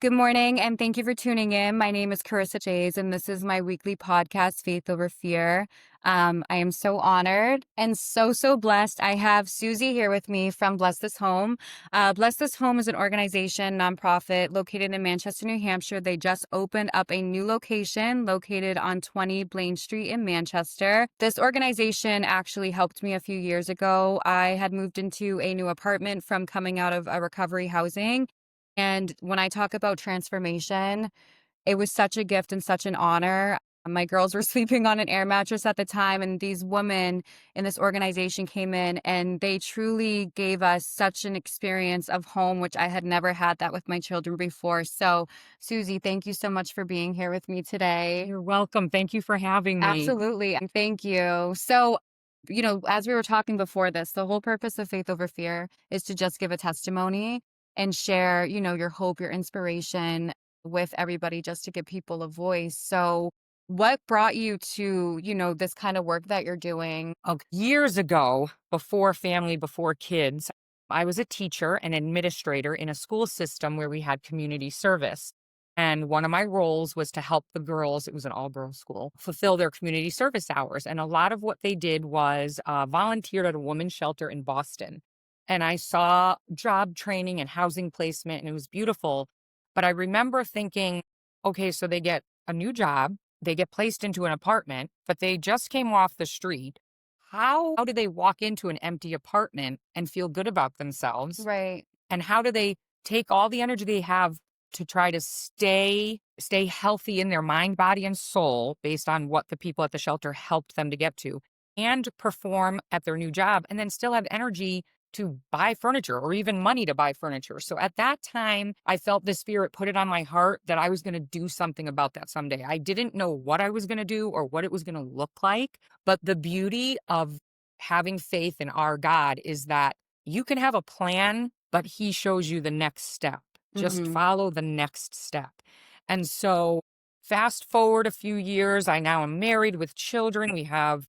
Good morning, and thank you for tuning in. My name is Carissa Jays, and this is my weekly podcast, Faith Over Fear. I am so honored and so blessed. I have Suzie here with me from Bless This Home. Bless This Home is an organization, nonprofit, located in Manchester, New Hampshire. They just opened up a new location located on 20 Blaine Street in Manchester. This organization actually helped me a few years ago. I had moved into a new apartment from coming out of a recovery housing. And when I talk about transformation, it was such a gift and such an honor. My girls were sleeping on an air mattress at the time, and these women in this organization came in and they truly gave us such an experience of home, which I had never had that with my children before. So, Suzie, thank you so much for being here with me today. You're welcome. Thank you for having me. Absolutely. And thank you. So, as we were talking before this, the whole purpose of Faith Over Fear is to just give a testimony and share, your hope, your inspiration with everybody just to give people a voice. So, what brought you to, this kind of work that you're doing? Okay. Years ago, before family, before kids, I was a teacher and administrator in a school system where we had community service. And one of my roles was to help the girls, it was an all girls school, fulfill their community service hours. And a lot of what they did was volunteered at a women's shelter in Boston. And I saw job training and housing placement, and it was beautiful. But I remember thinking, okay, so they get a new job, they get placed into an apartment, but they just came off the street. How do they walk into an empty apartment and feel good about themselves? Right. And how do they take all the energy they have to try to stay healthy in their mind, body, and soul based on what the people at the shelter helped them to get to, and perform at their new job, and then still have energy to buy furniture or even money to buy furniture? So at that time, I felt the spirit put it on my heart that I was going to do something about that someday. I didn't know what I was going to do or what it was going to look like, but the beauty of having faith in our God is that you can have a plan, but he shows you the next step. Just Hmm. follow the next step. And so fast forward a few years, I now am married with children. We have,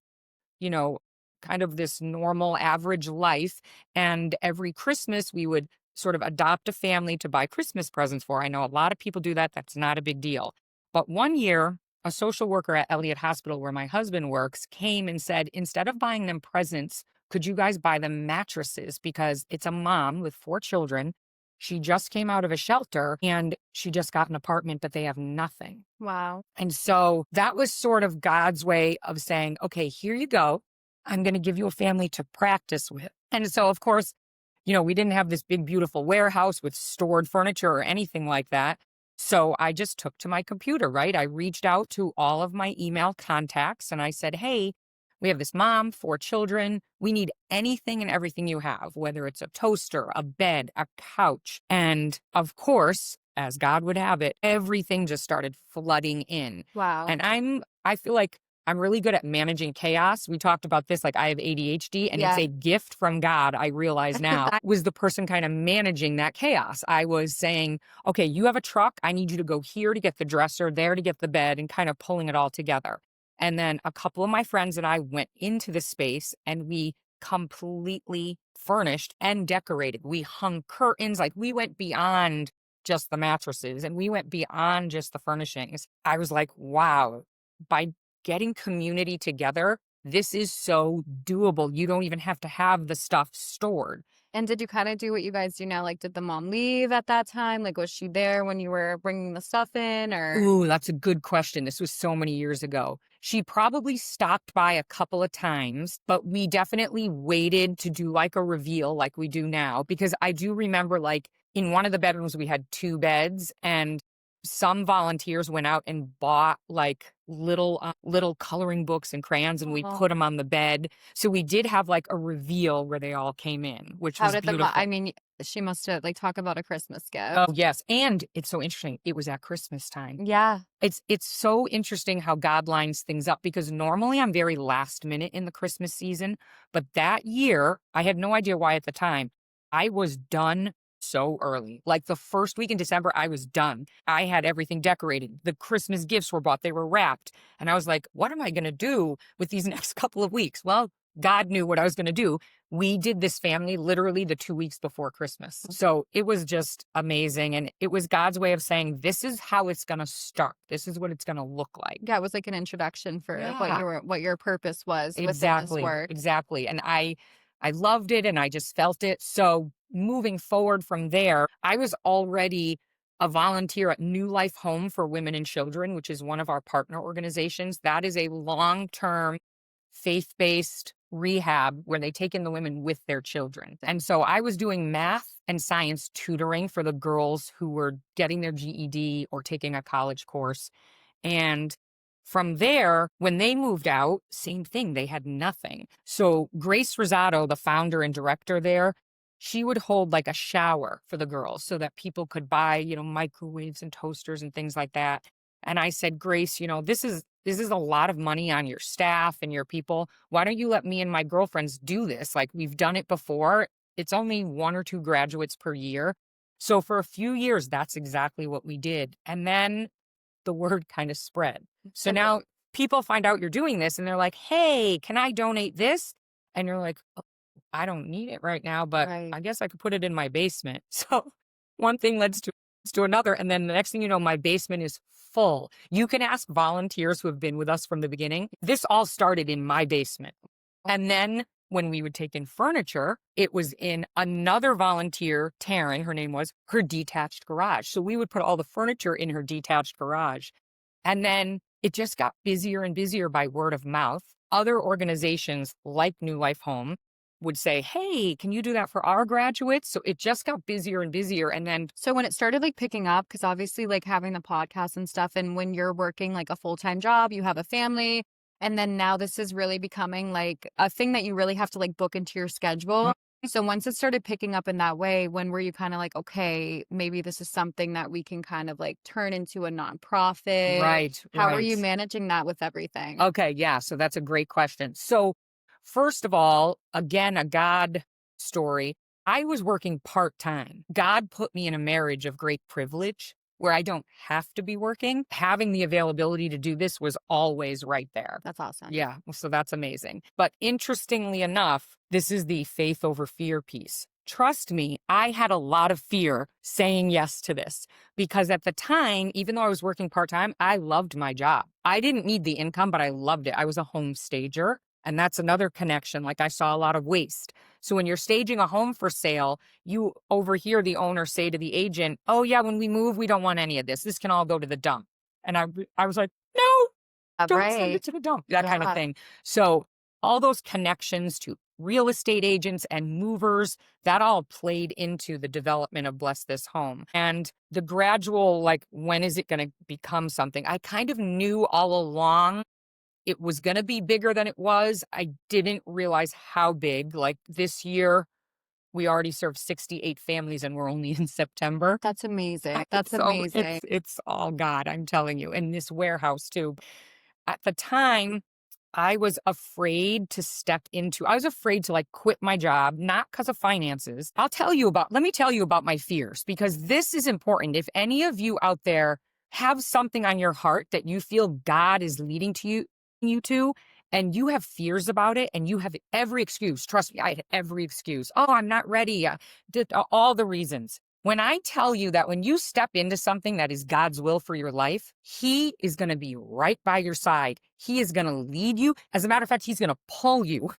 you know, kind of this normal average life. And every Christmas, we would sort of adopt a family to buy Christmas presents for. I know a lot of people do that. That's not a big deal. But one year, a social worker at Elliott Hospital, where my husband works, came and said, instead of buying them presents, could you guys buy them mattresses? Because it's a mom with 4 children. She just came out of a shelter and she just got an apartment, but they have nothing. Wow. And so that was sort of God's way of saying, okay, here you go. I'm going to give you a family to practice with. And so, of course, we didn't have this big, beautiful warehouse with stored furniture or anything like that. So I just took to my computer, right? I reached out to all of my email contacts and I said, hey, we have this mom, 4 children. We need anything and everything you have, whether it's a toaster, a bed, a couch. And of course, as God would have it, everything just started flooding in. Wow. And I feel like I'm really good at managing chaos. We talked about this, like I have ADHD and it's Yeah. a gift from God. I realize now I was the person kind of managing that chaos. I was saying, okay, you have a truck. I need you to go here to get the dresser, there to get the bed, and kind of pulling it all together. And then a couple of my friends and I went into the space and we completely furnished and decorated. We hung curtains, like we went beyond just the mattresses and we went beyond just the furnishings. I was like, wow, by getting community together, this is so doable. You don't even have to have the stuff stored. And did you kind of do what you guys do now? Like, did the mom leave at that time? Like, was she there when you were bringing the stuff in or? Ooh, that's a good question. This was so many years ago. She probably stopped by a couple of times, but we definitely waited to do like a reveal like we do now, because I do remember like in one of the bedrooms, we had 2 beds and some volunteers went out and bought like little coloring books and crayons and we Oh. put them on the bed. So we did have like a reveal where they all came in, which How was did beautiful. I mean, she must have, like, talk about a Christmas gift. Oh, yes. And it's so interesting. It was at Christmas time. Yeah. It's so interesting how God lines things up, because normally I'm very last minute in the Christmas season, but that year, I had no idea why at the time, I was done so early. Like the first week in December, I was done. I had everything decorated. The Christmas gifts were bought, they were wrapped. And I was like, what am I going to do with these next couple of weeks? Well, God knew what I was going to do. We did this family literally the 2 weeks before Christmas. So it was just amazing. And it was God's way of saying, this is how it's going to start. This is what it's going to look like. Yeah, it was like an introduction for Yeah. what your purpose was within this Exactly. work. Exactly. And I loved it and I just felt it. So moving forward from there, I was already a volunteer at New Life Home for Women and Children, which is one of our partner organizations. That is a long-term faith-based rehab where they take in the women with their children. And so I was doing math and science tutoring for the girls who were getting their GED or taking a college course. And from there, when they moved out, same thing, they had nothing. So Grace Rosado, the founder and director there, she would hold like a shower for the girls so that people could buy, microwaves and toasters and things like that. And I said, Grace, this is a lot of money on your staff and your people. Why don't you let me and my girlfriends do this? Like, we've done it before. It's only 1 or 2 graduates per year. So for a few years, that's exactly what we did. And then the word kind of spread. So now people find out you're doing this and they're like, hey, can I donate this? And you're like, oh, I don't need it right now, but Right. I guess I could put it in my basement. So one thing leads to another. And then the next thing you know, my basement is full. You can ask volunteers who have been with us from the beginning. This all started in my basement. And then when we would take in furniture, it was in another volunteer, Taryn, her name was, her detached garage. So we would put all the furniture in her detached garage. And then it just got busier and busier by word of mouth. Other organizations like New Life Home would say, hey, can you do that for our graduates? So it just got busier and busier. And then So when it started like picking up, because obviously like having the podcast and stuff, and when you're working like a full-time job, you have a family, and then now this is really becoming like a thing that you really have to like book into your schedule. So once it started picking up in that way, when were you kind of like, okay, maybe this is something that we can kind of like turn into a nonprofit? Right. How are you managing that with everything? Okay, yeah, so that's a great question. So, first of all, again, a God story. I was working part-time. God put me in a marriage of great privilege where I don't have to be working. Having the availability to do this was always right there. That's awesome. Yeah, so that's amazing. But interestingly enough, this is the faith over fear piece. Trust me, I had a lot of fear saying yes to this because at the time, even though I was working part-time, I loved my job. I didn't need the income, but I loved it. I was a home stager. And that's another connection. Like, I saw a lot of waste. So when you're staging a home for sale, you overhear the owner say to the agent, oh yeah, when we move, we don't want any of this. This can all go to the dump. And I was like, no, don't send it to the dump, that kind of thing. So all those connections to real estate agents and movers, that all played into the development of Bless This Home. And the gradual, like, when is it going to become something? I kind of knew all along it was going to be bigger than it was. I didn't realize how big. Like, this year, we already served 68 families and we're only in September. That's amazing. That's So amazing. it's all God, I'm telling you. And this warehouse too. At the time, I was afraid I was afraid to like quit my job, not because of finances. Let me tell you about my fears, because this is important. If any of you out there have something on your heart that you feel God is leading you to, and you have fears about it and you have every excuse. Trust me, I had every excuse. Oh, I'm not ready. All the reasons. When I tell you that when you step into something that is God's will for your life, He is going to be right by your side. He is going to lead you. As a matter of fact, He's going to pull you.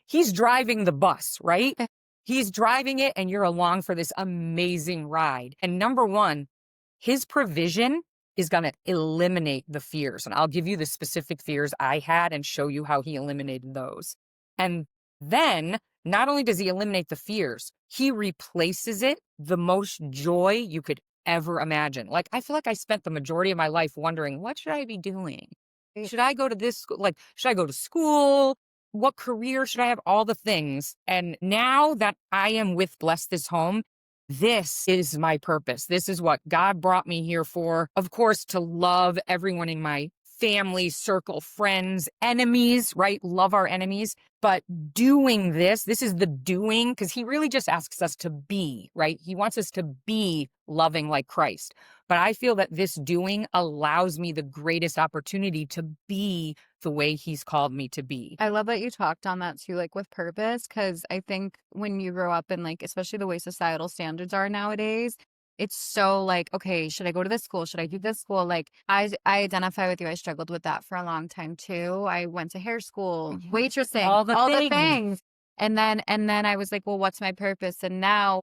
He's driving the bus, right? He's driving it and you're along for this amazing ride. And number one, His provision is going to eliminate the fears. And I'll give you the specific fears I had and show you how He eliminated those. And then not only does He eliminate the fears, He replaces it the most joy you could ever imagine. Like, I feel like I spent the majority of my life wondering, what should I be doing? Should I go to this school? Like, should I go to school? What career should I have? All the things. And now that I am with Bless This Home, this is my purpose. This is what God brought me here for. Of course, to love everyone in my family, circle, friends, enemies, right? Love our enemies. But doing this is the doing, because he really just asks us to be, right? He wants us to be loving like Christ. But I feel that this doing allows me the greatest opportunity to be the way he's called me to be. I love that you talked on that too, like with purpose, because I think when you grow up in like, especially the way societal standards are nowadays, it's so like, okay, should I go to this school? Should I do this school? Like I identify with you. I struggled with that for a long time too. I went to hair school, waitressing, All the all the things. things. And then I was like, well, what's my purpose? And now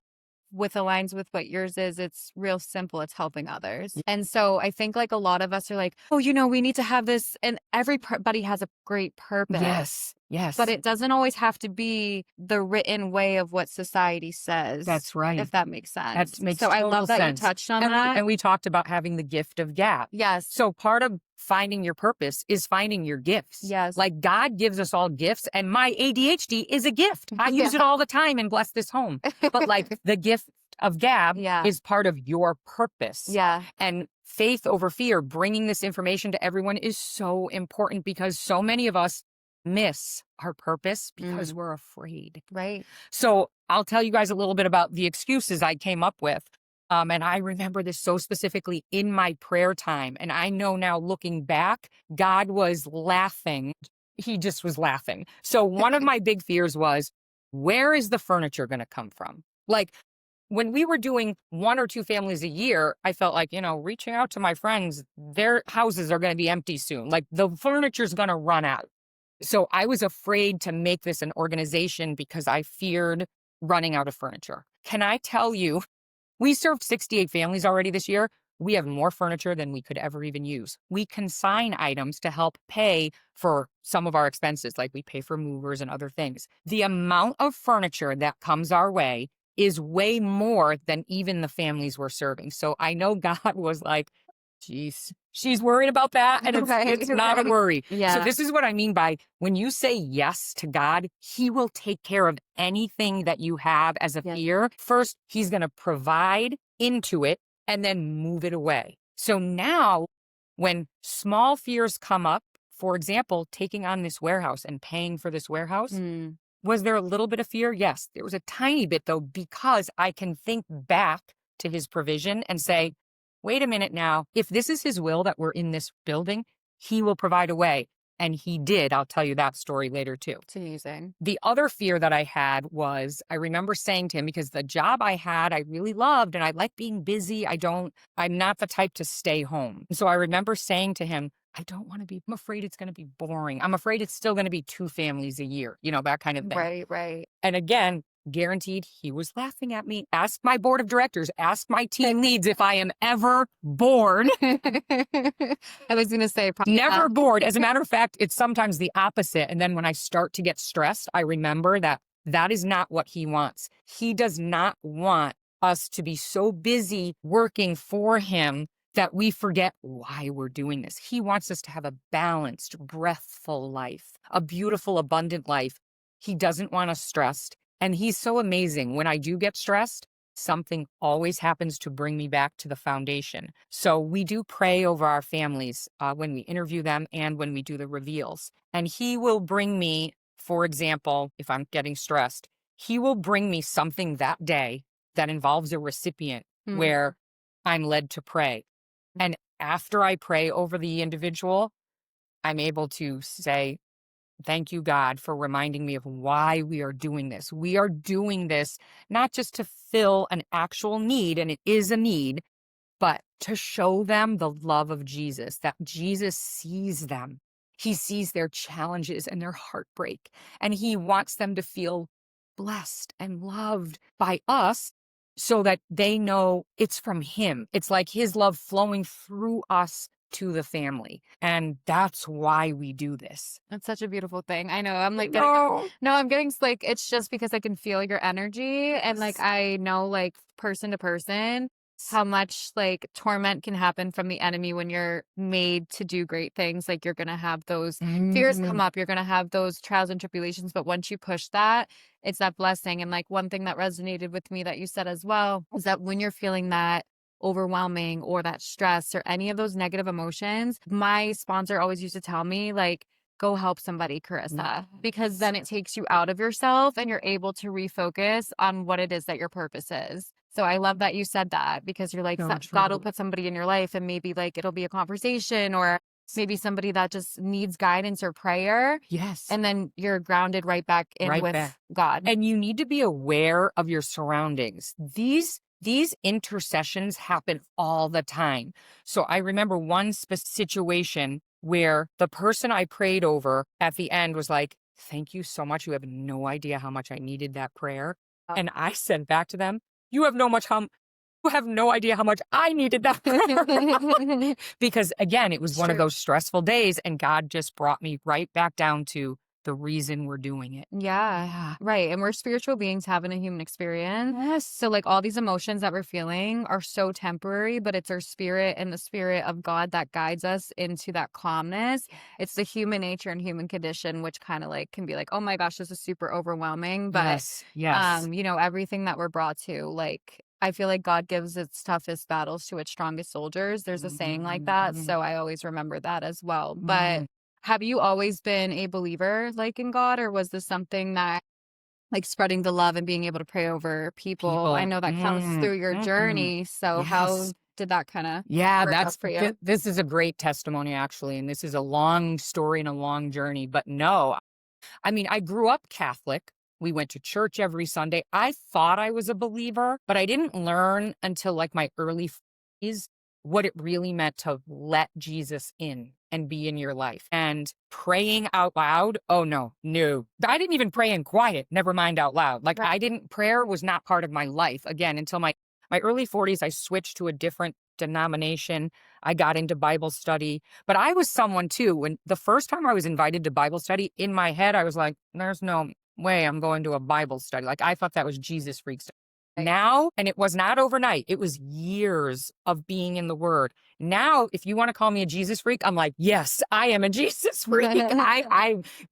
with aligns with what yours is, it's real simple. It's helping others. And so I think like a lot of us are like, oh, we need to have this. And everybody has a great purpose. Yes. But it doesn't always have to be the written way of what society says. That's right. If that makes sense. That makes so I total love that sense. you touched on and that. and we talked about having the gift of gab. Yes. So part of finding your purpose is finding your gifts. Yes. Like God gives us all gifts, and my ADHD is a gift. I use it all the time and bless this home. But like the gift of gab is part of your purpose. Yeah. And faith over fear, bringing this information to everyone is so important, because so many of us miss our purpose because we're afraid. Right. So I'll tell you guys a little bit about the excuses I came up with. And I remember this so specifically in my prayer time. And I know now, looking back, God was laughing. He just was laughing. So one of my big fears was, where is the furniture going to come from? Like, when we were doing 1 or 2 families a year, I felt like, reaching out to my friends, their houses are going to be empty soon. Like, the furniture's going to run out. So I was afraid to make this an organization because I feared running out of furniture. Can I tell you, we served 68 families already this year. We have more furniture than we could ever even use. We consign items to help pay for some of our expenses, like we pay for movers and other things. The amount of furniture that comes our way is way more than even the families we're serving. So I know God was like, geez, she's worried about that. And it's not a worry. Yeah. So this is what I mean by, when you say yes to God, he will take care of anything that you have as a fear. First, he's going to provide into it and then move it away. So now when small fears come up, for example, taking on this warehouse and paying for this warehouse, was there a little bit of fear? Yes, there was a tiny bit though, because I can think back to his provision and say, wait a minute now, if this is his will that we're in this building, he will provide a way. And he did. I'll tell you that story later too. It's amazing. The other fear that I had was, I remember saying to him, because the job I had, I really loved, and I like being busy. I'm not the type to stay home. So I remember saying to him, I'm afraid it's going to be boring. I'm afraid it's still going to be 2 families a year, that kind of thing. Right. And again, guaranteed he was laughing at me. Ask my board of directors, ask my team leads if I am ever bored. I was going to say, never bored. As a matter of fact, it's sometimes the opposite. And then when I start to get stressed, I remember that is not what he wants. He does not want us to be so busy working for him that we forget why we're doing this. He wants us to have a balanced, breathful life, a beautiful, abundant life. He doesn't want us stressed. And he's so amazing. When I do get stressed, something always happens to bring me back to the foundation. So we do pray over our families when we interview them and when we do the reveals. And he will bring me, for example, if I'm getting stressed, he will bring me something that day that involves a recipient where I'm led to pray. And after I pray over the individual, I'm able to say, thank you, God, for reminding me of why we are doing this. We are doing this not just to fill an actual need, and it is a need, but to show them the love of Jesus, that Jesus sees them. He sees their challenges and their heartbreak, and he wants them to feel blessed and loved by us so that they know it's from him. It's like his love flowing through us to the family. And that's why we do this. That's such a beautiful thing. I know. I'm like, No, I'm getting like, it's just because I can feel your energy. And like, I know like person to person, how much like torment can happen from the enemy when you're made to do great things. Like you're going to have those fears come up. You're going to have those trials and tribulations. But once you push that, it's that blessing. And like one thing that resonated with me that you said as well is that when you're feeling that overwhelming or that stress or any of those negative emotions, my sponsor always used to tell me, like, go help somebody, Carissa, because then it takes you out of yourself and you're able to refocus on what it is that your purpose is. So I love that you said that, because you're like, So God will true. put somebody in your life and maybe like it'll be a conversation or maybe somebody that just needs guidance or prayer. Yes. And then you're grounded right back in Right with back. God. And you need to be aware of your surroundings. These intercessions happen all the time. So I remember one situation where the person I prayed over at the end was like, "Thank you so much. You have no idea how much I needed that prayer." And I said back to them, you have no idea how much I needed that prayer." Because again, it was It's one of true. those stressful days, and God just brought me right back down to the reason we're doing it. Yeah, Yeah. right. And we're spiritual beings having a human experience. Yes. So, like, all these emotions that we're feeling are so temporary, but it's our spirit and the spirit of God that guides us into that calmness. It's the human nature and human condition, which kind of like can be like, oh my gosh, this is super overwhelming. But, Yes. Yes. everything that we're brought to, like, I feel like God gives its toughest battles to its strongest soldiers. There's a saying like that. Mhm. So I always remember that as well. But Mhm. have you always been a believer, like, in God, or was this something that, like, spreading the love and being able to pray over people, I People. know that comes through your Mm. journey, so how Yes. did that kinda Yeah, work out for you? this is a great testimony actually, and this is a long story and a long journey. But no, I mean, I grew up Catholic. We went to church every Sunday. I thought I was a believer, but I didn't learn until like my early 40s what it really meant to let Jesus in and be in your life. And praying out loud, oh no, no. I didn't even pray in quiet, never mind out loud. Like Right. I didn't, prayer was not part of my life again until my early 40s. I switched to a different denomination. I got into Bible study. But I was someone too, when the first time I was invited to Bible study, in my head, I was like, there's no way I'm going to a Bible study. Like I thought that was Jesus freak stuff. Right. Now, and it was not overnight, it was years of being in the Word. Now, if you want to call me a Jesus freak, I'm like, yes, I am a Jesus freak.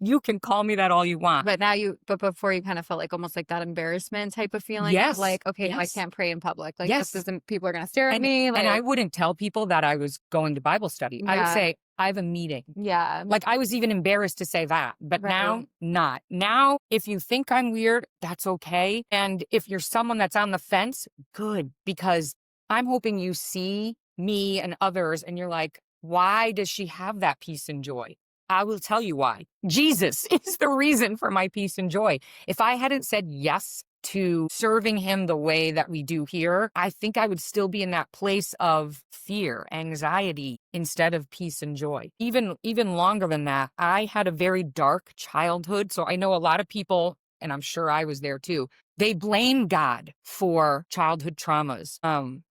You can call me that all you want. But before you kinda felt like almost like that embarrassment type of feeling of Yes, like, "Okay, no, I yes, can't pray in public, like, this yes. isn't people are gonna stare at me," And I like. wouldn't tell people that I was going to Bible study. I would Yeah, say, I have a meeting. yeah, Like, I was even embarrassed to say that, but now, right. not. Now, if you think I'm weird, that's okay, and if you're someone that's on the fence, good, because I'm hoping you see me and others and you're like, "Why does she have that peace and joy?" I will tell you why. Jesus is the reason for my peace and joy. If I hadn't said yes to serving him the way that we do here, I think I would still be in that place of fear, anxiety, instead of peace and joy. Even longer than that, I had a very dark childhood. So I know a lot of people, and I'm sure I was there too, they blame God for childhood traumas. And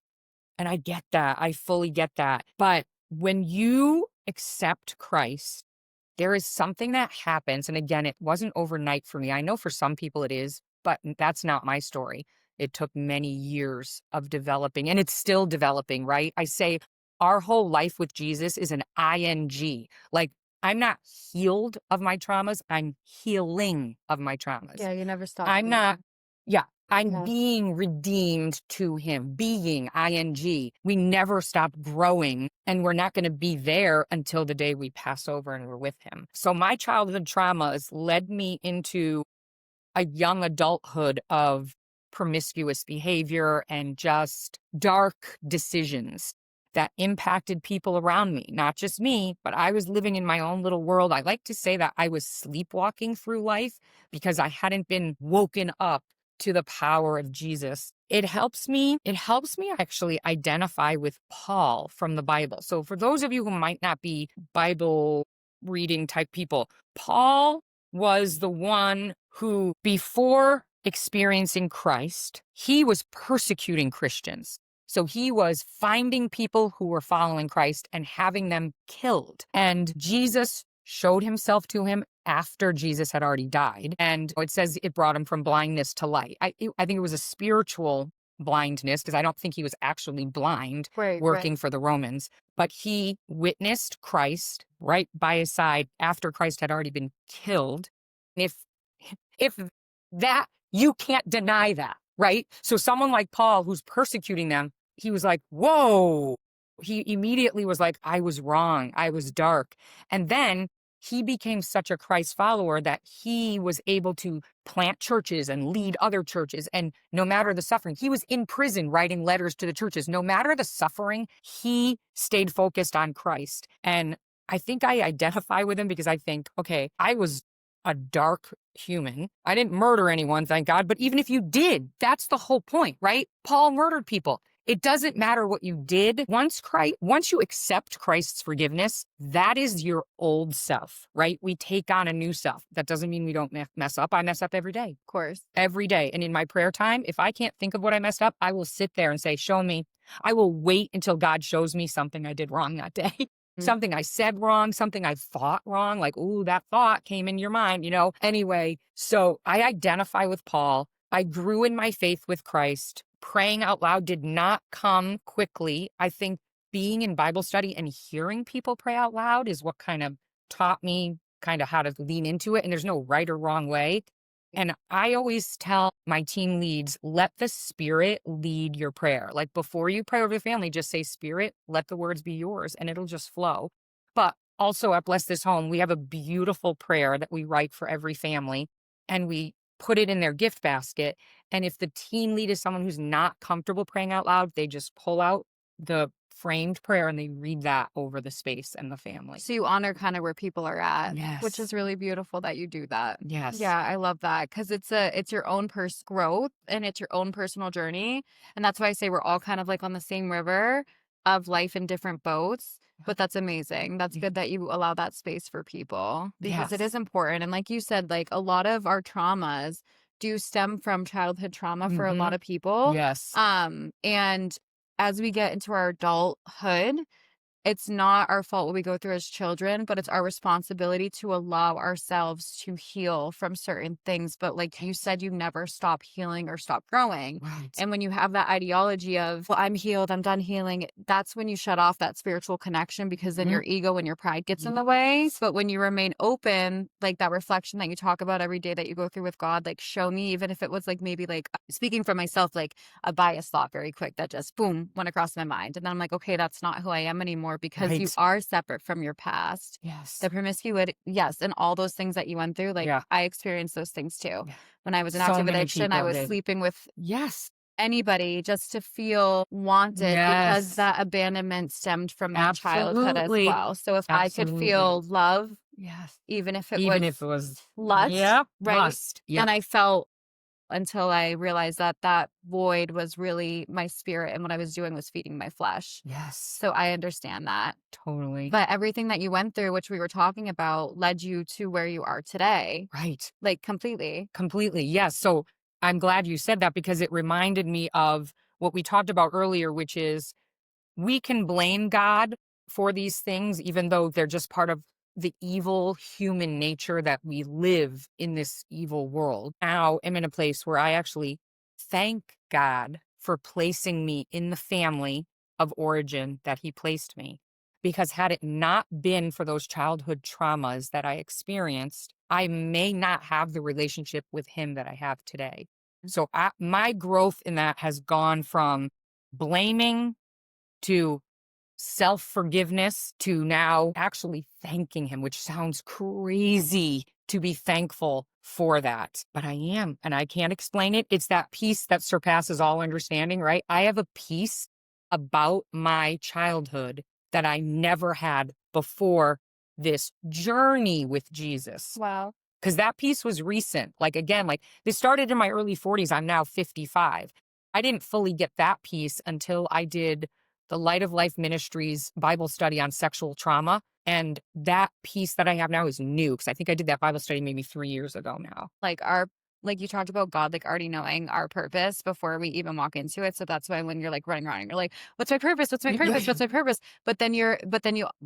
I get that. I fully get that. But when you accept Christ, there is something that happens, and again, it wasn't overnight for me. I know for some people it is, but that's not my story. It took many years of developing, and it's still developing, right? I say our whole life with Jesus is an ing. Like, I'm not healed of my traumas, I'm healing of my traumas. Yeah, you never stop I'm being. not, yeah, I'm Yeah. being redeemed to him, being ing. We never stop growing, and we're not going to be there until the day we pass over and we're with him. So my childhood traumas led me into a young adulthood of promiscuous behavior and just dark decisions that impacted people around me, not just me, but I was living in my own little world. I like to say that I was sleepwalking through life because I hadn't been woken up to the power of Jesus. It helps me actually identify with Paul from the Bible. So for those of you who might not be Bible reading type people, Paul was the one who, before experiencing Christ, he was persecuting Christians. So he was finding people who were following Christ and having them killed. And Jesus showed himself to him after Jesus had already died. And it says it brought him from blindness to light. I think it was a spiritual blindness because I don't think he was actually blind Right, right. working for the Romans, but he witnessed Christ right by his side after Christ had already been killed. If if that, you can't deny that, right? So someone like Paul who's persecuting them he was like, whoa. He immediately was like, I was wrong. I was dark. And then he became such a Christ follower that he was able to plant churches and lead other churches. And no matter the suffering, he was in prison writing letters to the churches. No matter the suffering, he stayed focused on Christ. And I think I identify with him because I think, okay, I was a dark human. I didn't murder anyone, thank God. But even if you did, that's the whole point, right? Paul murdered people. It doesn't matter what you did. Once you accept Christ's forgiveness, that is your old self, right? We take on a new self. That doesn't mean we don't mess up. I mess up every day. Of course. Every day. And in my prayer time, if I can't think of what I messed up, I will sit there and say, show me. I will wait until God shows me something I did wrong that day. Something I said wrong, something I thought wrong, like, ooh, that thought came in your mind, Anyway, so I identify with Paul. I grew in my faith with Christ. Praying out loud did not come quickly. I think being in Bible study and hearing people pray out loud is what kind of taught me kind of how to lean into it. And there's no right or wrong way. And I always tell my team leads, let the Spirit lead your prayer. Like before you pray over the family, just say, Spirit, let the words be yours, and it'll just flow. But also at Bless This Home, we have a beautiful prayer that we write for every family, and we put it in their gift basket. And if the team lead is someone who's not comfortable praying out loud, they just pull out the framed prayer and they read that over the space and the family. So you honor kind of where people are at, which Yes. is really beautiful that you do that. Yes. Yeah, I love that because it's your own growth and it's your own personal journey. And that's why I say we're all kind of like on the same river of life in different boats. But that's amazing. That's good that you allow that space for people because it Yes. is important. And like you said, like a lot of our traumas do stem from childhood trauma for a lot of people. Yes. And as we get into our adulthood, it's not our fault what we go through as children, but it's our responsibility to allow ourselves to heal from certain things. But like you said, you never stop healing or stop growing. Right. And when you have that ideology of, well, I'm healed, I'm done healing, that's when you shut off that spiritual connection because then your ego and your pride gets in the way. But when you remain open, like that reflection that you talk about every day that you go through with God, like show me, even if it was like maybe like speaking for myself, like a bias thought very quick that just boom went across my mind. And then I'm like, okay, that's not who I am anymore because you are separate from your past. Yes. The promiscuity, yes, and all those things that you went through, like I experienced those things too. Yeah. When I was in So active many addiction, I people was did. sleeping with Yes. anybody just to feel wanted because that abandonment stemmed from my childhood as Absolutely. well. So if I could feel love, Yes. even if it Even was if it was lust, right? lust. And I felt until I realized that that void was really my spirit and what I was doing was feeding my flesh. Yes. So I understand that. Totally. But everything that you went through, which we were talking about, led you to where you are today. Right. Like completely. Completely. Yes. So I'm glad you said that because it reminded me of what we talked about earlier, which is we can blame God for these things, even though they're just part of the evil human nature that we live in this evil world. Now I'm in a place where I actually thank God for placing me in the family of origin that he placed me. Because had it not been for those childhood traumas that I experienced, I may not have the relationship with him that I have today. So my growth in that has gone from blaming to self-forgiveness to now actually thanking him, which sounds crazy to be thankful for that. But I am, and I can't explain it. It's that peace that surpasses all understanding, right? I have a peace about my childhood that I never had before this journey with Jesus. Wow. Because that piece was recent. Like, again, like this started in my early 40s. I'm now 55. I didn't fully get that piece until I did the Light of Life Ministries Bible study on sexual trauma. And that piece that I have now is new because I think I did that Bible study maybe 3 years ago now. Like you talked about God, like already knowing our purpose before we even walk into it. So that's why when you're like running around and you're like, what's my purpose? What's my purpose? What's my purpose? But then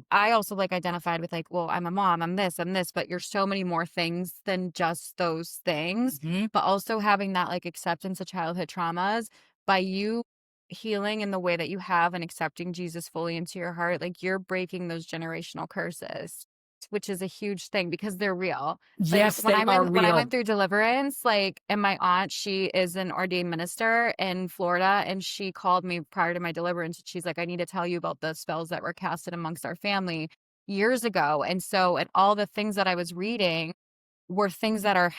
I also like identified with like, well, I'm a mom, I'm this, but you're so many more things than just those things. But also having that like acceptance of childhood traumas by you healing in the way that you have and accepting Jesus fully into your heart, like you're breaking those generational curses. which is a huge thing because they're real. Like Yes, they are when I real. went through deliverance, like, and my aunt, she is an ordained minister in Florida, and she called me prior to my deliverance. And she's like, I need to tell you about the spells that were casted amongst our family years ago. And so, and all the things that I was reading were things that have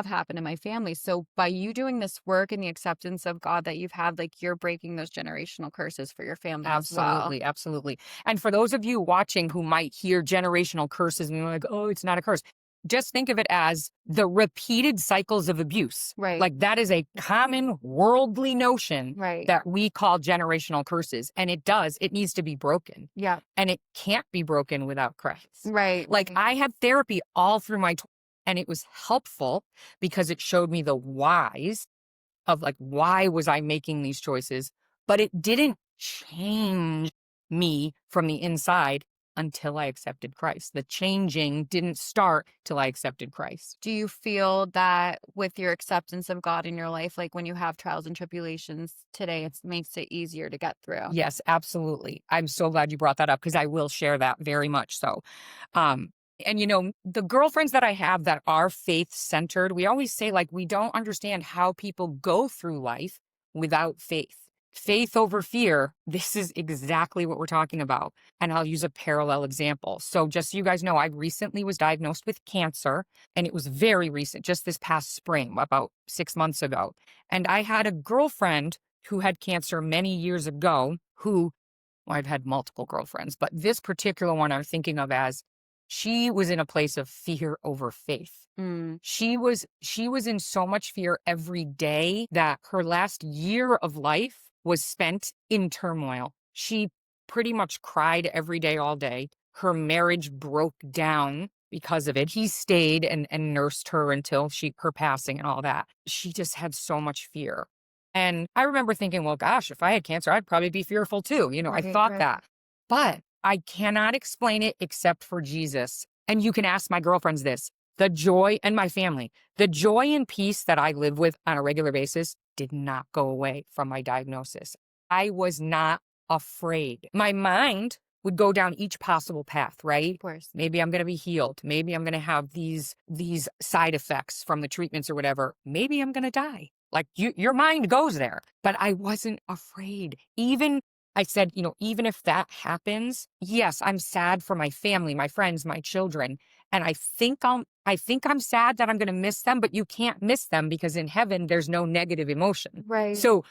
happened in my family. So by you doing this work and the acceptance of God that you've had, like, you're breaking those generational curses for your family as well. Absolutely, absolutely. And for those of you watching who might hear generational curses and you're like, oh, it's not a curse, just think of it as the repeated cycles of abuse. Right. Like that is a common worldly notion Right. that we call generational curses. And it does, it needs to be broken. Yeah. And it can't be broken without Christ. Right. Like Right. I had therapy all through my and it was helpful because it showed me the whys of like, why was I making these choices? But it didn't change me from the inside until I accepted Christ. The changing didn't start till I accepted Christ. Do you feel that with your acceptance of God in your life, like when you have trials and tribulations today, it makes it easier to get through? Yes, absolutely. I'm so glad you brought that up because I will share that very much so. Um, and you know, the girlfriends that I have that are faith centered, we always say like we don't understand how people go through life without faith. Faith over fear. This is exactly what we're talking about. And I'll use a parallel example. So just so you guys know, I recently was diagnosed with cancer and it was very recent, just this past spring, about 6 months ago. And I had a girlfriend who had cancer many years ago who, well, I've had multiple girlfriends, but this particular one I'm thinking of as she was in a place of fear over faith. Mm. She was in so much fear every day that her last year of life was spent in turmoil. She pretty much cried every day, all day. Her marriage broke down because of it. He stayed and nursed her until her passing and all that. She just had so much fear. And I remember thinking, well, gosh, if I had cancer, I'd probably be fearful too. You know, I Right. thought Right. that. But I cannot explain it except for Jesus. And you can ask my girlfriends this. The joy and my family, the joy and peace that I live with on a regular basis did not go away from my diagnosis. I was not afraid. My mind would go down each possible path, right? Of course. Maybe I'm going to be healed. Maybe I'm going to have these side effects from the treatments or whatever. Maybe I'm going to die. Like your mind goes there, but I wasn't afraid. Even I said, you know, even if that happens, yes, I'm sad for my family, my friends, my children. And I think I'm sad that I'm going to miss them, but you can't miss them because in heaven, there's no negative emotion. Right. So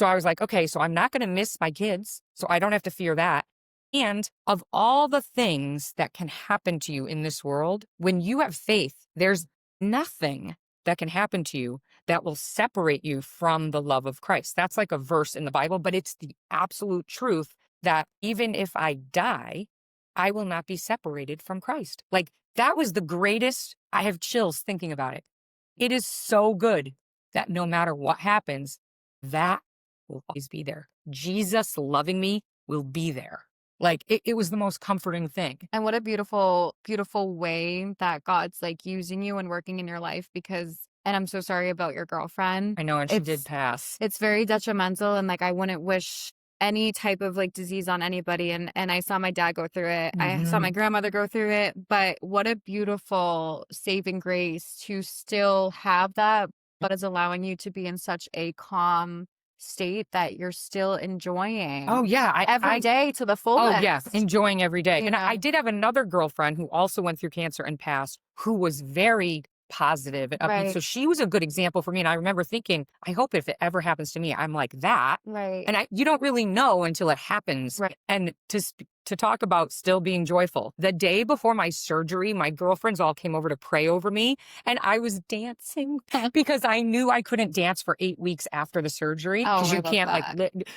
I was like, okay, so I'm not going to miss my kids. So I don't have to fear that. And of all the things that can happen to you in this world, when you have faith, there's nothing that can happen to you that will separate you from the love of Christ. That's like a verse in the Bible, but it's the absolute truth that even if I die, I will not be separated from Christ. Like that was the greatest. I have chills thinking about it. It is so good that no matter what happens, that will always be there. Jesus loving me will be there. Like it was the most comforting thing. And what a beautiful, beautiful way that God's like using you and working in your life because, and I'm so sorry about your girlfriend. I know, and she did pass. It's very detrimental. And like, I wouldn't wish any type of like disease on anybody. And I saw my dad go through it. I saw my grandmother go through it, but what a beautiful saving grace to still have that, but it's allowing you to be in such a calm state that you're still enjoying. Oh yeah, every day to the fullest. Oh yeah, enjoying every day. And know? I did have another girlfriend who also went through cancer and passed, who was very positive and upbeat. Right. So she was a good example for me. And I remember thinking, I hope if it ever happens to me, I'm like that. Right. And you don't really know until it happens. Right. And to talk about still being joyful. The day before my surgery, my girlfriends all came over to pray over me and I was dancing because I knew I couldn't dance for 8 weeks after the surgery because you can't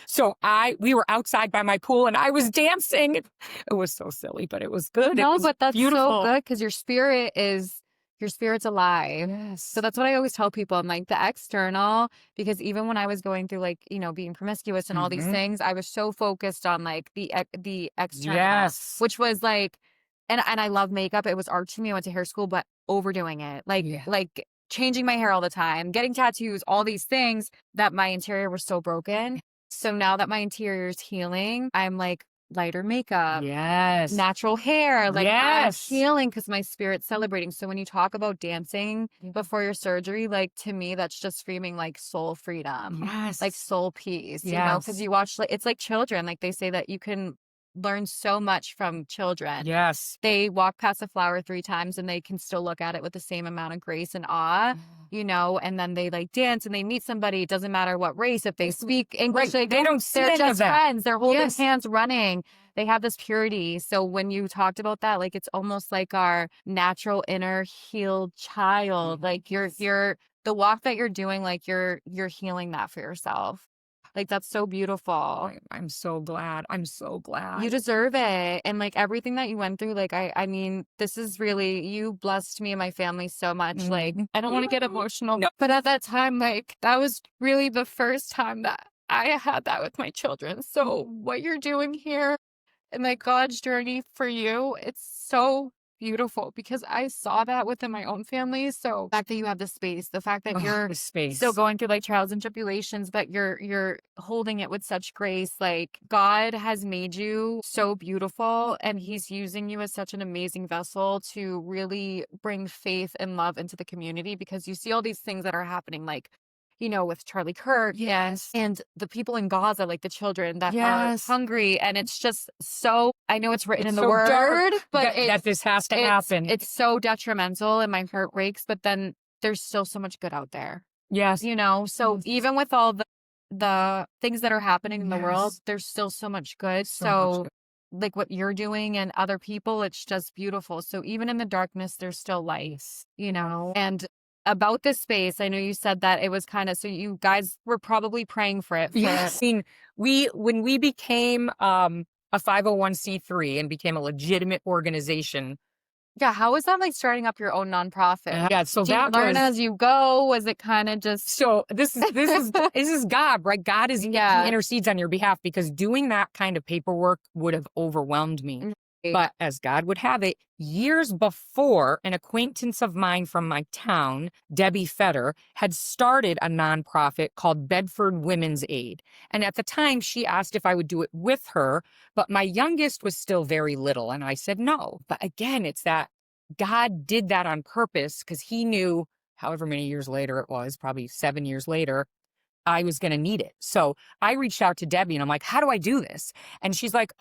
so we were outside by my pool and I was dancing. It was so silly, but it was good. No, but that's beautiful. so good because your spirit's alive. Yes. So that's what I always tell people. I'm like the external, because even when I was going through like, you know, being promiscuous and all these things, I was so focused on like the external, yes, which was like, and I love makeup. It was art to me. I went to hair school, but overdoing it, like changing my hair all the time, getting tattoos, all these things that my interior was so broken. So now that my interior is healing, I'm like lighter makeup, Yes. natural hair, like Yes. healing because my spirit's celebrating. So when you talk about dancing before your surgery, like to me, that's just screaming like soul freedom, like Yes. soul peace, because Yes. you watch, like, it's like children. Like they say that you can learn so much from children. Yes. They walk past a flower 3 times and they can still look at it with the same amount of grace and awe, and then they like dance and they meet somebody. It doesn't matter what race. If they speak English, Right. They don't see they're any of just that. friends. They're holding Yes. hands running. They have this purity. So when you talked about that, like it's almost like our natural inner healed child. Like you're the walk that you're doing, like you're healing that for yourself. Like that's so beautiful. I'm so glad. I'm so glad. You deserve it. And like everything that you went through, like I mean, this is really, you blessed me and my family so much. Like I don't want to get emotional, No. but at that time, like that was really the first time that I had that with my children. So what you're doing here and like God's journey for you, it's so beautiful because I saw that within my own family. So the fact that you have the space, the fact that you're The space. still going through like trials and tribulations, but you're holding it with such grace. Like God has made you so beautiful and he's using you as such an amazing vessel to really bring faith and love into the community because you see all these things that are happening, like with Charlie Kirk. Yes. And the people in Gaza, like the children that are Yes. hungry. And it's just so, I know it's written in the so word, dark but that this has to happen. it's so detrimental and my heart breaks, but then there's still so much good out there, Yes. so even with all the things that are happening in the world, Yes. there's still so much good. So much good. Like what you're doing and other people, it's just beautiful. So even in the darkness, there's still light, and about this space, I know you said that it was kind of, so you guys were probably praying for it. Yes. I mean, when we became a 501c3 and became a legitimate organization. Yeah, how was that like starting up your own nonprofit? Yeah, so Do you that learn was as you go? Was it kind of just so this is God, right? God is He intercedes on your behalf because doing that kind of paperwork would have overwhelmed me. Right. But as God would have it, years before, an acquaintance of mine from my town, Debbie Fetter, had started a nonprofit called Bedford Women's Aid. And at the time, she asked if I would do it with her, but my youngest was still very little. And I said no. But again, it's that God did that on purpose because He knew, however many years later it was, probably 7 years later, I was going to need it. So I reached out to Debbie and I'm like, how do I do this? And she's like,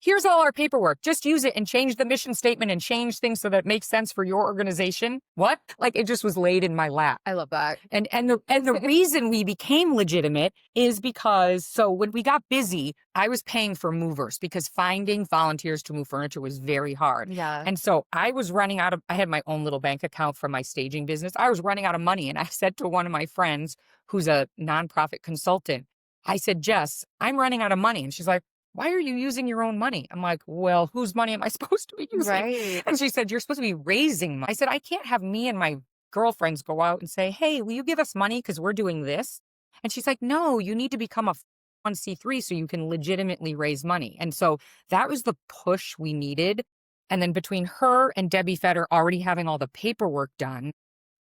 here's all our paperwork. Just use it and change the mission statement and change things so that it makes sense for your organization. What? Like it just was laid in my lap. I love that. And the reason we became legitimate is because, so when we got busy, I was paying for movers because finding volunteers to move furniture was very hard. Yeah. And so I was running out of, I had my own little bank account from my staging business. I was running out of money. And I said to one of my friends who's a nonprofit consultant, I said, Jess, I'm running out of money. And she's like, why are you using your own money? I'm like, well, whose money am I supposed to be using? Right. And she said, you're supposed to be raising money. I said, I can't have me and my girlfriends go out and say, hey, will you give us money because we're doing this? And she's like, no, you need to become a 1C3 so you can legitimately raise money. And so that was the push we needed. And then between her and Debbie Fetter already having all the paperwork done,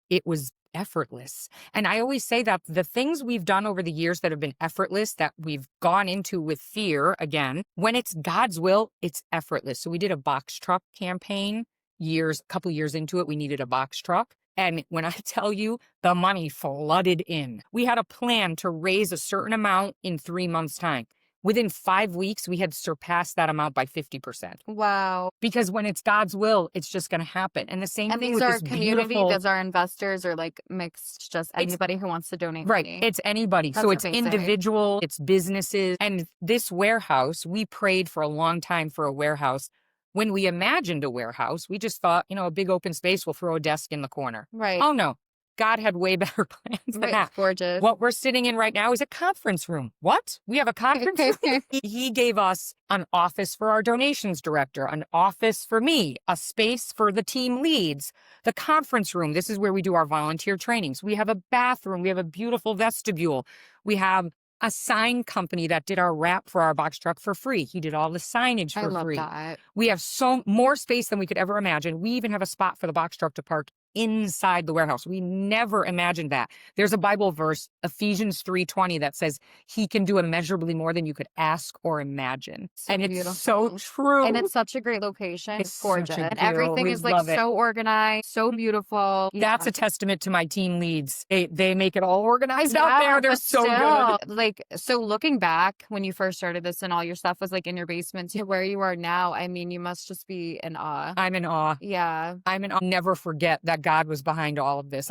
it was effortless. And I always say that the things we've done over the years that have been effortless, that we've gone into with fear, again, when it's God's will, it's effortless. So we did a box truck campaign a couple years into it, we needed a box truck. And when I tell you, the money flooded in. We had a plan to raise a certain amount in 3 months' time. Within 5 weeks, we had surpassed that amount by 50%. Wow. Because when it's God's will, it's just going to happen. And the same thing these with are this community, beautiful... these are investors or like mixed, just anybody who wants to donate Right. money. It's anybody. That's so it's amazing. individual, it's businesses. And this warehouse, we prayed for a long time for a warehouse. When we imagined a warehouse, we just thought, a big open space, we'll throw a desk in the corner. Right. Oh, no. God had way better plans than Right. that. Gorgeous. What we're sitting in right now is a conference room. What? We have a conference room? He gave us an office for our donations director, an office for me, a space for the team leads, the conference room. This is where we do our volunteer trainings. We have a bathroom. We have a beautiful vestibule. We have a sign company that did our wrap for our box truck for free. He did all the signage for free. I love that. We have so more space than we could ever imagine. We even have a spot for the box truck to park inside the warehouse. We never imagined that. There's a Bible verse, Ephesians 3:20, that says he can do immeasurably more than you could ask or imagine. So And it's beautiful. so true. And it's such a great location. It's It's gorgeous. such a And deal. everything We is like love it. so organized, so beautiful. That's a testament to my team leads. They make it all organized out there. They're but so still, good. like, so looking back when you first started this and all your stuff was like in your basement to where you are now, I mean, you must just be in awe. I'm in awe. Yeah. I'm in awe. Never forget that God was behind all of this.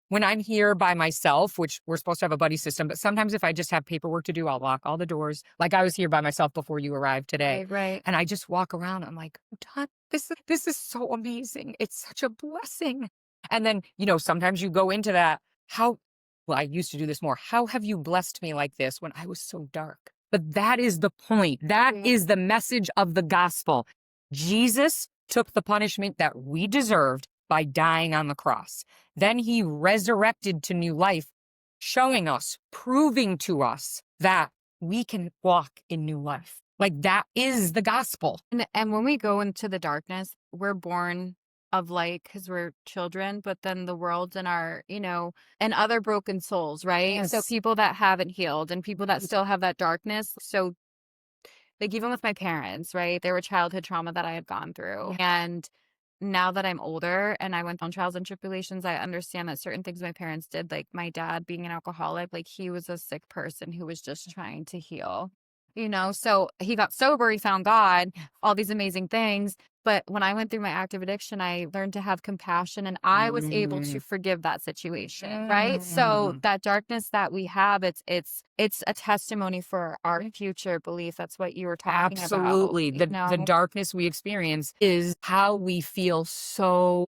When I'm here by myself, which we're supposed to have a buddy system, but sometimes if I just have paperwork to do, I'll lock all the doors. Like I was here by myself before you arrived today. Right. And I just walk around. I'm like, "Todd, this is so amazing. It's such a blessing." And then, sometimes you go into that. Well, I used to do this more. How have you blessed me like this when I was so dark? But that is the point. That is the message of the gospel. Jesus took the punishment that we deserved by dying on the cross. Then he resurrected to new life, showing us, proving to us that we can walk in new life. Like that is the gospel. And when we go into the darkness, we're born of light because we're children, but then the world and our, and other broken souls, right? So Yes. people that haven't healed and people that still have that darkness. So like even with my parents, right? There were childhood trauma that I had gone through. And now that I'm older and I went on trials and tribulations, I understand that certain things my parents did, like my dad being an alcoholic, like he was a sick person who was just trying to heal, so he got sober, he found God, all these amazing things. But when I went through my active addiction, I learned to have compassion and I was able to forgive that situation, right? So that darkness that we have, it's a testimony for our future belief. That's what you were talking Absolutely. about. The darkness we experience is how we feel so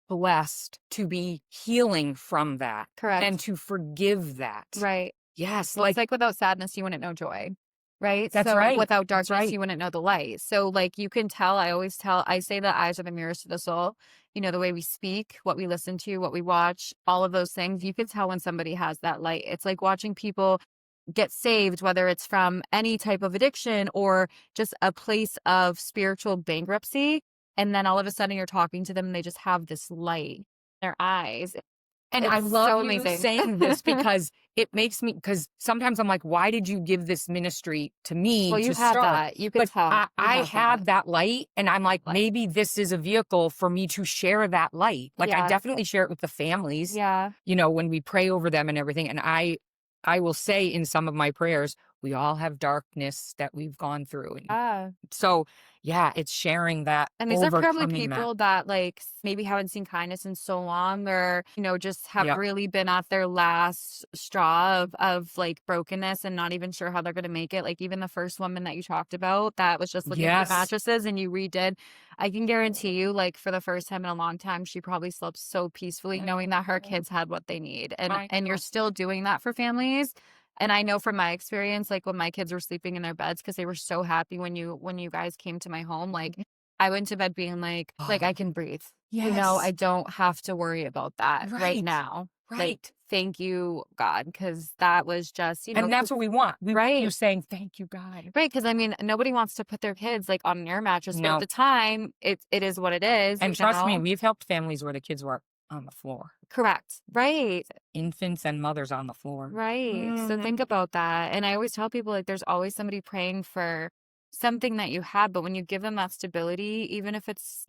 blessed to be healing from that. Correct. And to forgive that. Right. Yes. Well, it's like without sadness, you wouldn't know joy. Right. That's so right. Without That's darkness, right. you wouldn't know the light. So like you can tell, I say the eyes are the mirrors to the soul. The way we speak, what we listen to, what we watch, all of those things, you can tell when somebody has that light. It's like watching people get saved, whether it's from any type of addiction or just a place of spiritual bankruptcy. And then all of a sudden you're talking to them and they just have this light in their eyes. And It's I love so you amazing. saying this because it makes me, because sometimes I'm like, why did you give this ministry to me Well, to you have start? that. You could But tell. I had that light and I'm like, Light. maybe this is a vehicle for me to share that light. Like I Yeah. definitely share it with the families, Yeah. when we pray over them and everything. And I will say in some of my prayers, we all have darkness that we've gone through. And Yeah. so, yeah, it's sharing that. And these are probably overcoming people that like maybe haven't seen kindness in so long or, just have Yep. really been at their last straw of like brokenness and not even sure how they're going to make it. Like even the first woman that you talked about that was just looking Yes. for mattresses and you redid. I can guarantee you, like for the first time in a long time, she probably slept so peacefully knowing that her kids had what they need. And you're still doing that for families. And I know from my experience, like when my kids were sleeping in their beds, because they were so happy when you guys came to my home, like I went to bed being like I can breathe. I don't have to worry about that right Right. now. Right. Like, thank you, God, because that was just, And that's what we want. We want Right. you saying, thank you, God. Right, because I mean, nobody wants to put their kids like on an air mattress, but No. at the time, it is what it is. And trust me, we've helped families where the kids were on the floor. Correct. Right. Infants and mothers on the floor. Right. So think about that. And I always tell people like there's always somebody praying for something that you had, but when you give them that stability, even if it's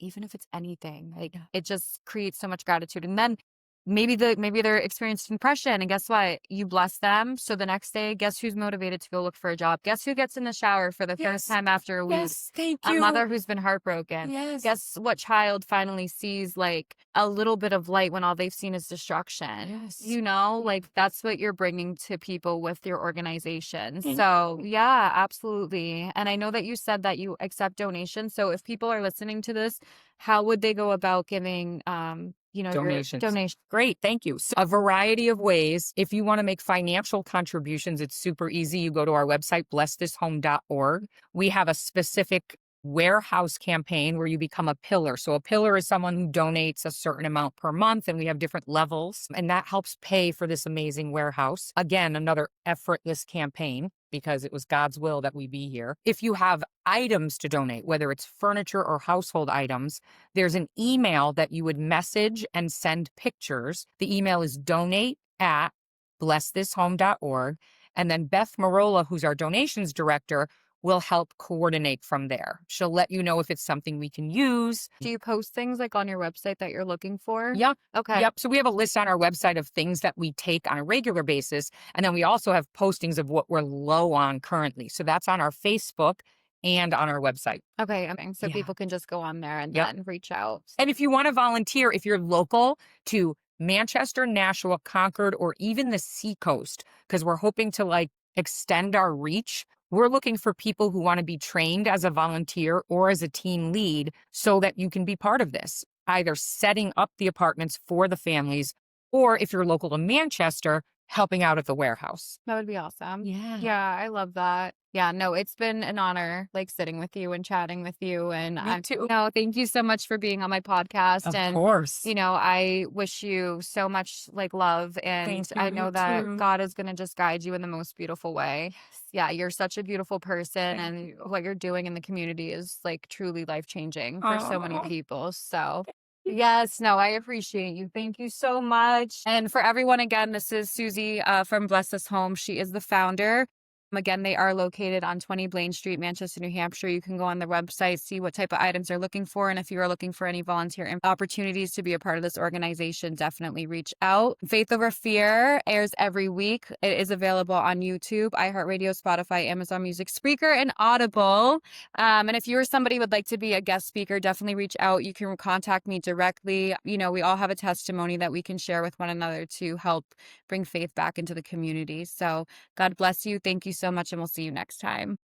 anything, like it just creates so much gratitude. And then maybe they're experiencing depression and guess what? You bless them. So the next day, guess who's motivated to go look for a job? Guess who gets in the shower for the first time after a week? Yes, thank A you. mother who's been heartbroken. Yes. Guess what child finally sees like a little bit of light when all they've seen is destruction? Yes. Like that's what you're bringing to people with your organization. Thank So yeah, absolutely. And I know that you said that you accept donations. So if people are listening to this, how would they go about giving, your Donations. Great, thank you. So a variety of ways. If you want to make financial contributions, it's super easy. You go to our website, blesstishome.org. We have a specific warehouse campaign where you become a pillar. So a pillar is someone who donates a certain amount per month, and we have different levels, and that helps pay for this amazing warehouse. Again, another effortless campaign because it was God's will that we be here. If you have items to donate, whether it's furniture or household items, there's an email that you would message and send pictures. The email is donate@blesstishome.org. And then Beth Marola, who's our donations director, will help coordinate from there. She'll let you know if it's something we can use. Do you post things like on your website that you're looking for? Yep. Okay. Yep. So we have a list on our website of things that we take on a regular basis. And then we also have postings of what we're low on currently. So that's on our Facebook and on our website. Okay. Okay. So Yeah. people can just go on there and Yep. then reach out. And if you want to volunteer, if you're local to Manchester, Nashua, Concord, or even the Seacoast, because we're hoping to like extend our reach, we're looking for people who want to be trained as a volunteer or as a team lead so that you can be part of this, either setting up the apartments for the families, or if you're local to Manchester, helping out at the warehouse. That would be awesome. Yeah. Yeah, I love that. Yeah, no, it's been an honor like sitting with you and chatting with you. And Me too. no, thank you so much for being on my podcast. Of And course. I wish you so much like love, and Thank you, I know you that too. God is going to just guide you in the most beautiful way. Yeah, you're such a beautiful person, Thank and what you're doing in the community is like truly life changing for so many Oh. people. So yes, no, I appreciate you. Thank you so much. And for everyone, again, this is Suzie from Bless This Home. She is the founder. Again, they are located on 20 Blaine Street, Manchester, New Hampshire. You can go on the website, see what type of items they're looking for. And if you are looking for any volunteer opportunities to be a part of this organization, definitely reach out. Faith Over Fear airs every week. It is available on YouTube, iHeartRadio, Spotify, Amazon Music, Spreaker, and Audible. And if you or somebody would like to be a guest speaker, definitely reach out. You can contact me directly. We all have a testimony that we can share with one another to help bring faith back into the community. So God bless you. Thank you so much, and we'll see you next time.